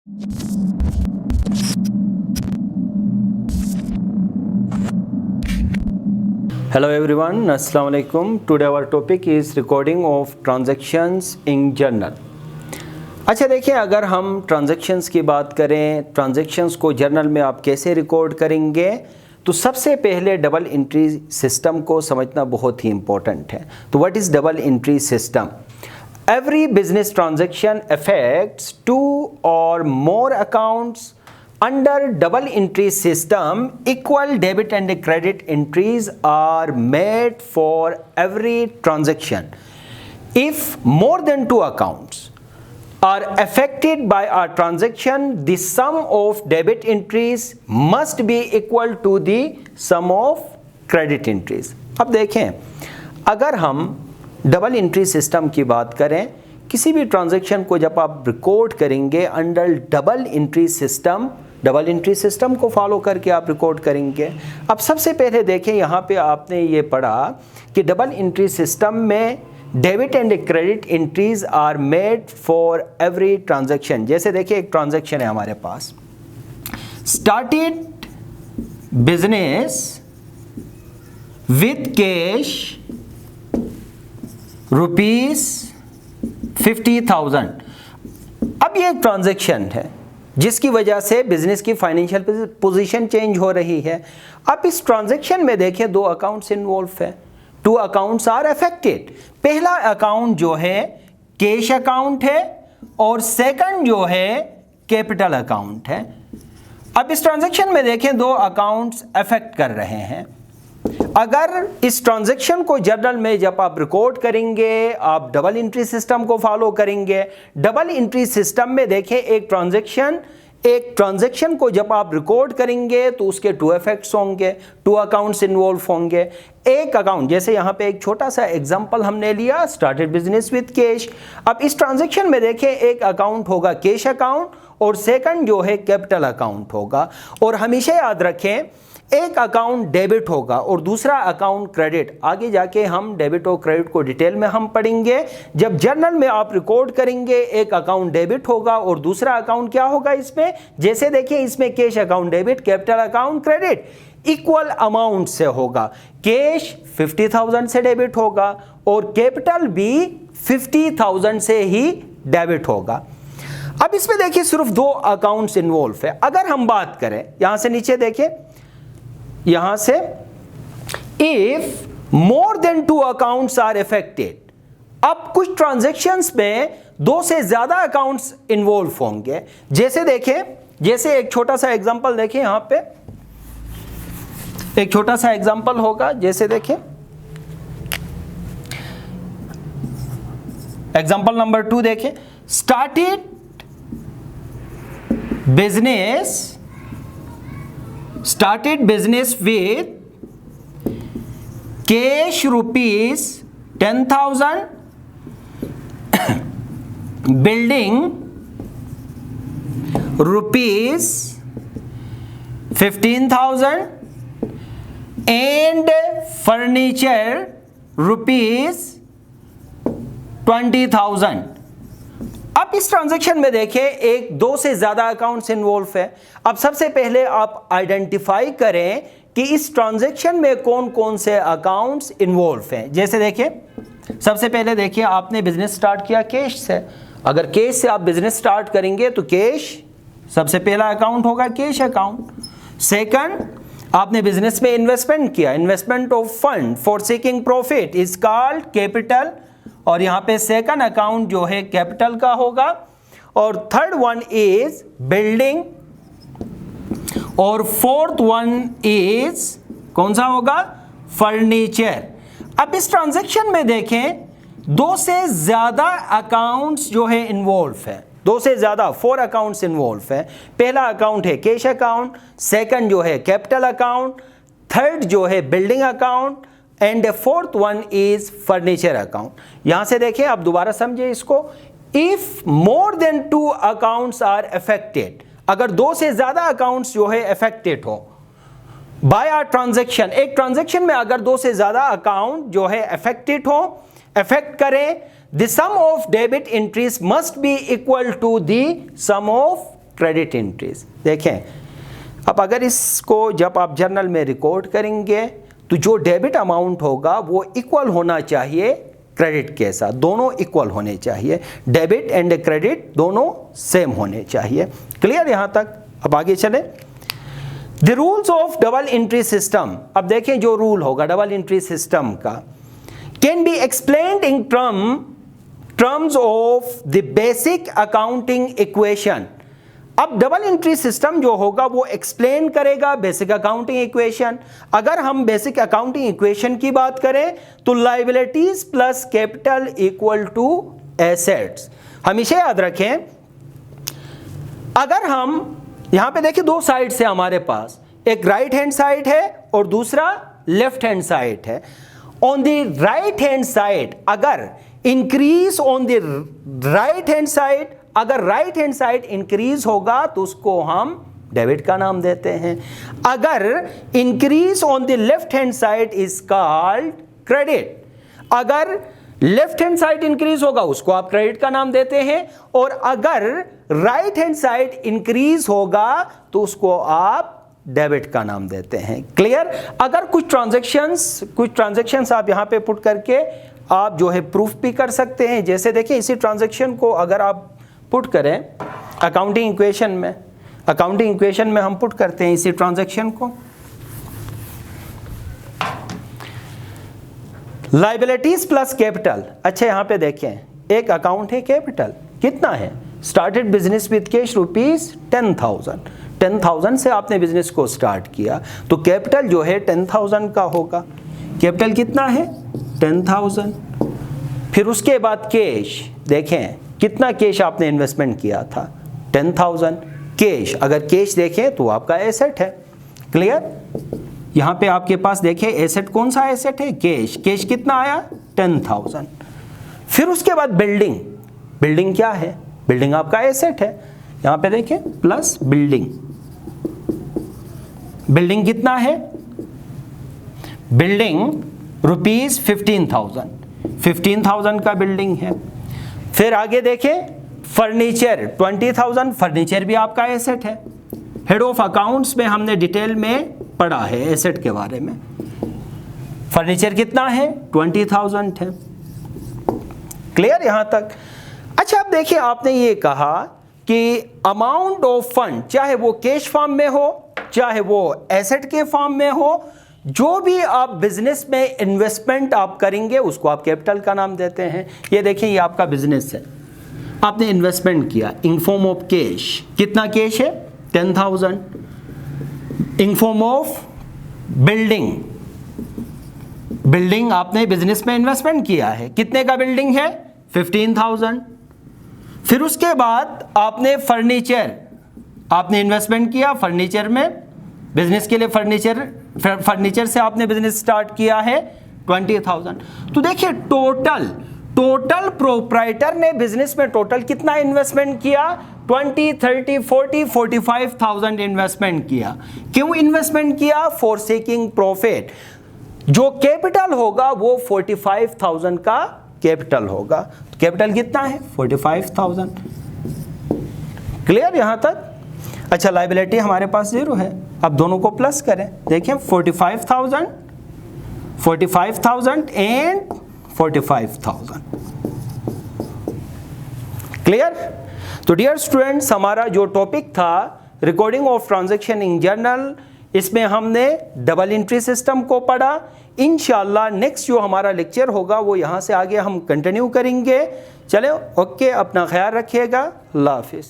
Hello everyone, Assalamu alaikum. Today our topic is recording of transactions in journal. अच्छा देखिए, अगर हम transactions की बात करें, ट्रांजैक्शंस को जर्नल में आप कैसे रिकॉर्ड करेंगे, तो सबसे पहले डबल एंट्री सिस्टम को समझना बहुत ही इंपॉर्टेंट है। तो what is double entry system? Every business transaction affects 2 or more accounts. Under double entry system, equal debit and credit entries are made for every transaction. If more than 2 accounts are affected by a transaction, the sum of debit entries must be equal to the sum of credit entries. अब देखें, अगर हम double entry system की बात करें, किसी भी transaction को जब आप रिकॉर्ड करेंगे अंडर डबल एंट्री सिस्टम को फॉलो करके आप रिकॉर्ड करेंगे। अब सबसे पहले देखें, यहाँ पे आपने ये पढ़ा कि डबल एंट्री सिस्टम में debit and credit entries are made for every transaction. जैसे देखिए, एक ट्रांजैक्शन है हमारे पास, स्टार्टेड बिजनेस विथ कैश ₹50,000। अब ये एक ट्रांजैक्शन है जिसकी वजह से बिजनेस की फाइनेंशियल पोजीशन चेंज हो रही है। अब इस ट्रांजैक्शन में देखिए 2 अकाउंट्स इन्वॉल्व है, 2 अकाउंट्स आर अफेक्टेड। पहला अकाउंट जो है कैश अकाउंट है और सेकंड जो है कैपिटल अकाउंट है। अब इस ट्रांजैक्शन में देखें 2 अकाउंट्स अफेक्ट कर रहे हैं। अगर इस ट्रांजैक्शन को जर्नल में जब आप रिकॉर्ड करेंगे, आप डबल एंट्री सिस्टम को फॉलो करेंगे। डबल एंट्री सिस्टम में देखें, एक ट्रांजैक्शन को जब आप रिकॉर्ड करेंगे तो उसके 2 इफेक्ट्स होंगे, 2 अकाउंट्स इन्वॉल्व होंगे। एक अकाउंट, जैसे यहाँ पे एक छोटा सा एग्जांपल हमने लिया, स्टार्टेड बिजनेस विद कैश। अब इस ट्रांजैक्शन में देखें, एक अकाउंट होगा कैश अकाउंट और सेकंड जो है कैपिटल अकाउंट होगा। और हमेशा याद रखें, एक अकाउंट डेबिट होगा और दूसरा अकाउंट क्रेडिट। आगे जाके हम डेबिट और क्रेडिट को डिटेल में हम पढ़ेंगे। जब जर्नल में आप रिकॉर्ड करेंगे, एक अकाउंट डेबिट होगा और दूसरा अकाउंट क्या होगा इसमें, जैसे देखिए इसमें cash account debit, capital account credit, equal amount से होगा। कैश 50,000 से डेबिट होगा और कैपिटल भी 50,000 से ही डेबिट होगा। अब इसमें देखिए सिर्फ 2 अकाउंट्स इन्वॉल्व है। अगर हम बात करें, यहां से नीचे देखिए, यहां से if more than 2 accounts are affected. अब कुछ ट्रांजैक्शंस में 2 से ज्यादा अकाउंट्स इन्वॉल्व होंगे। जैसे देखें, जैसे एक छोटा सा एग्जांपल देखें, यहां पे एक छोटा सा एग्जांपल होगा। जैसे देखें एग्जांपल नंबर 2 देखें, started business with cash ₹10,000, building ₹15,000 and furniture ₹20,000। अब इस ट्रांजैक्शन में देखें, एक 2 से ज्यादा अकाउंट्स इन्वॉल्व है। अब सबसे पहले आप आइडेंटिफाई करें कि इस ट्रांजैक्शन में कौन कौन से अकाउंट्स इन्वॉल्व हैं। जैसे देखिए, सबसे पहले देखिए, आपने बिजनेस स्टार्ट किया कैश से। अगर कैश से आप बिजनेस स्टार्ट करेंगे तो कैश सबसे पहला अकाउंट होगा, कैश अकाउंट। सेकंड, आपने बिजनेस में इन्वेस्टमेंट किया, investment of fund for seeking profit is called capital, और यहां पे सेकंड अकाउंट जो है कैपिटल का होगा। और थर्ड वन इज बिल्डिंग और फोर्थ वन इज कौन सा होगा, फर्नीचर। अब इस ट्रांजैक्शन में देखें 2 से ज्यादा अकाउंट्स जो है इन्वॉल्व है, 2 से ज्यादा 4 अकाउंट्स इन्वॉल्व है। पहला अकाउंट है कैश अकाउंट, सेकंड जो है कैपिटल अकाउंट, थर्ड जो है building account and fourth one is furniture account. यहां से देखिए, आप दोबारा समझे इसको। If more than 2 accounts are affected, अगर 2 से ज्यादा अकाउंट्स जो है अफेक्टेड हो बाय अ ट्रांजैक्शन, एक ट्रांजैक्शन में अगर 2 से ज्यादा अकाउंट जो है अफेक्टेड हो, अफेक्ट करें, the sum of debit entries must be equal to the sum of credit entries. देखें, अब अगर इसको जब आप जर्नल में रिकॉर्ड करेंगे तो जो डेबिट अमाउंट होगा वो इक्वल होना चाहिए क्रेडिट के साथ, दोनों इक्वल होने चाहिए, डेबिट एंड क्रेडिट दोनों सेम होने चाहिए। क्लियर यहाँ तक? अब आगे चलें। The rules of double entry system, अब देखें जो रूल होगा डबल एंट्री सिस्टम का, can be explained in terms of the basic accounting equation. अब डबल एंट्री सिस्टम जो होगा वो एक्सप्लेन करेगा बेसिक अकाउंटिंग इक्वेशन। अगर हम बेसिक अकाउंटिंग इक्वेशन की बात करें तो liabilities plus capital equal to assets. हमेशा याद रखें, अगर हम यहां पे देखिए दो साइड से हमारे पास, एक राइट हैंड साइड है और दूसरा लेफ्ट हैंड साइड है। On the right hand side अगर increase on the right hand side, अगर राइट हैंड साइड इंक्रीज होगा तो उसको हम डेबिट का नाम देते हैं। अगर increase on the left hand side is called credit. अगर लेफ्ट हैंड साइड इंक्रीज होगा उसको आप क्रेडिट का नाम देते हैं, और अगर राइट हैंड साइड इंक्रीज होगा तो उसको आप डेबिट का नाम देते हैं। क्लियर? अगर कुछ ट्रांजैक्शंस आप यहां पे पुट करके आप जो है प्रूफ भी कर सकते हैं। जैसे देखिए, इसी ट्रांजैक्शन को अगर आप पुट करें अकाउंटिंग इक्वेशन में हम पुट करते हैं इसी ट्रांजैक्शन को, लायबिलिटीज प्लस कैपिटल। अच्छा, यहां पे देखें एक अकाउंट है कैपिटल, कितना है? Started business with cash rupees 10,000 से आपने बिजनेस को स्टार्ट किया, तो कैपिटल जो है 10,000 का होगा। कैपिटल कितना है? 10,000। फिर उसके बाद कैश, देखें कितना कैश आपने इन्वेस्टमेंट किया था? 10,000 कैश। अगर कैश देखें तो आपका एसेट है। क्लियर? यहां पे आपके पास देखें एसेट, कौन सा एसेट है? कैश। कैश कितना आया? 10,000। फिर उसके बाद बिल्डिंग क्या है? बिल्डिंग आपका एसेट है। यहां पे देखें प्लस बिल्डिंग कितना है? बिल्डिंग रुपीज 15,000 का बिल्डिंग है। फिर आगे देखें फर्नीचर 20,000, फर्नीचर भी आपका एसेट है। हेड ऑफ अकाउंट्स में हमने डिटेल में पढ़ा है एसेट के बारे में। फर्नीचर कितना है? 20,000 है। क्लियर यहां तक? अच्छा, अब देखिए आपने ये कहा कि अमाउंट ऑफ फंड, चाहे वो कैश फॉर्म में हो चाहे वो एसेट के फॉर्म में हो, जो भी आप बिजनेस में इन्वेस्टमेंट आप करेंगे उसको आप कैपिटल का नाम देते हैं। ये देखिए, ये आपका बिजनेस है, आपने इन्वेस्टमेंट किया इन फॉर्म ऑफ कैश। कितना कैश है? 10,000। इन फॉर्म ऑफ बिल्डिंग आपने बिजनेस में इन्वेस्टमेंट किया है, कितने का बिल्डिंग है? 15,000। फिर उसके बाद आपने फर्नीचर, आपने इन्वेस्टमेंट किया फर्नीचर में, बिजनेस के लिए फर्नीचर से आपने बिजनेस स्टार्ट किया है 20,000। तो देखिए टोटल प्रोप्राइटर ने बिजनेस में टोटल कितना इन्वेस्टमेंट किया? 20, 30, 40, 45,000 इन्वेस्टमेंट किया। क्यों इन्वेस्टमेंट किया? For seeking profit. जो कैपिटल होगा वो 45,000 का कैपिटल होगा। कैपिटल कितना है? 45,000। क्लियर यहां तक? अच्छा, लायबिलिटी हमारे पास 0 है। अब दोनों को प्लस करें, देखें 45,000 एंड 45,000। क्लियर? तो डियर स्टूडेंट्स, हमारा जो टॉपिक था recording of transaction in journal, इसमें हमने डबल एंट्री सिस्टम को पढ़ा। इंशाल्लाह नेक्स्ट जो हमारा लेक्चर होगा वो यहाँ से आगे हम कंटिन्यू करेंगे। चलो, ओके, अपना ख्याल रखिएगा। अल्लाह हाफिज़।